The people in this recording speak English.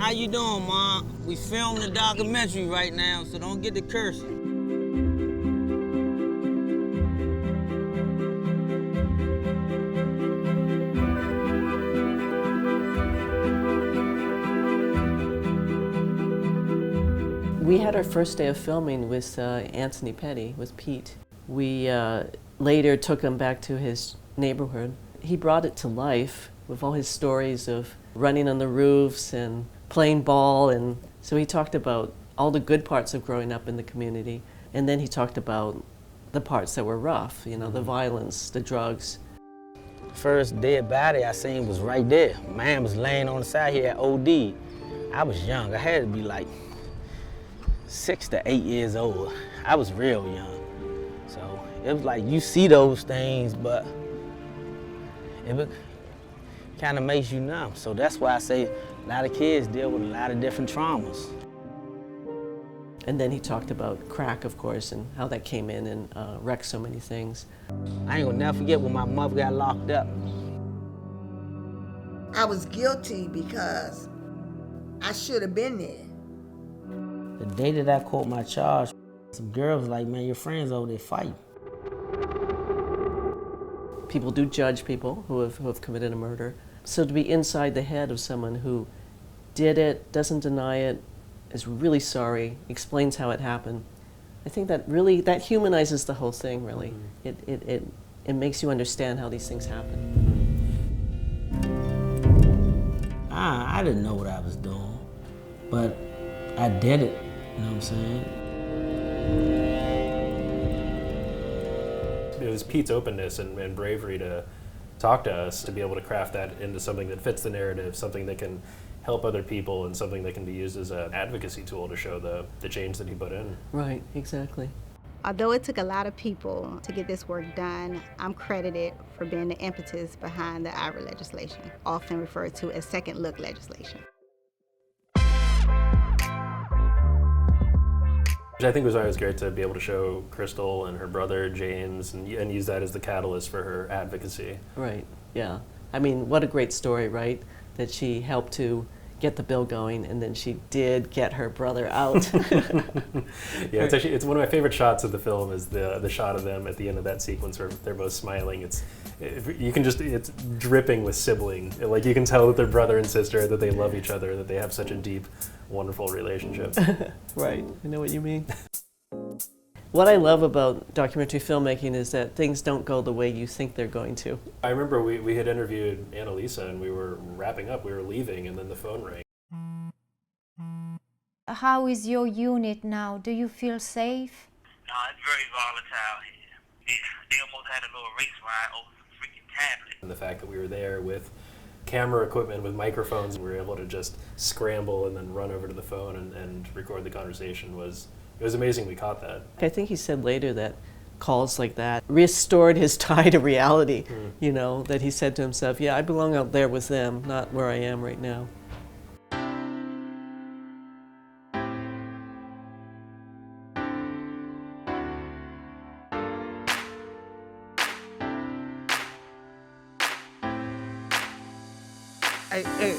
How you doing, Mom? We filming a documentary right now, so don't get to cursing. We had our first day of filming with Anthony Petty, with Pete. We later took him back to his neighborhood. He brought it to life with all his stories of running on the roofs and playing ball, and so he talked about all the good parts of growing up in the community, and then he talked about the parts that were rough, you know, the violence, the drugs. First dead body I seen was right there. Man was laying on the side, he had OD. I was young, I had to be like 6 to 8 years old. I was real young. So it was like you see those things, but it kind of makes you numb. So that's why I say a lot of kids deal with a lot of different traumas. And then he talked about crack, of course, and how that came in and wrecked so many things. I ain't gonna never forget when my mother got locked up. I was guilty because I should have been there. The day that I caught my charge, some girls was like, man, your friends over there fighting. People do judge people who have committed a murder. So to be inside the head of someone who did it, doesn't deny it, is really sorry, explains how it happened, I think that really, that humanizes the whole thing, really. It makes you understand how these things happen. I didn't know what I was doing, but I did it, you know what I'm saying? It was Pete's openness and bravery to talk to us, to be able to craft that into something that fits the narrative, something that can help other people, and something that can be used as an advocacy tool to show the change that he put in. Right, exactly. Although it took a lot of people to get this work done, I'm credited for being the impetus behind the IRA legislation, often referred to as second look legislation. Which I think was always great to be able to show Crystal and her brother James and use that as the catalyst for her advocacy. Right, yeah. I mean, what a great story, right? That she helped to get the bill going, and then she did get her brother out. Yeah, it's one of my favorite shots of the film is the shot of them at the end of that sequence where they're both smiling. It's dripping with sibling. Like you can tell that they're brother and sister, that they love each other, that they have such a deep, wonderful relationship. Right, I know what you mean. What I love about documentary filmmaking is that things don't go the way you think they're going to. I remember we had interviewed Annalisa and we were wrapping up, we were leaving, and then the phone rang. How is your unit now? Do you feel safe? No, it's very volatile here. They almost had a little race ride over some freaking tablets. And the fact that we were there with camera equipment, with microphones, we were able to just scramble and then run over to the phone and record the conversation it was amazing we caught that. I think he said later that calls like that restored his tie to reality, you know, that he said to himself, yeah, I belong out there with them, not where I am right now. Hey.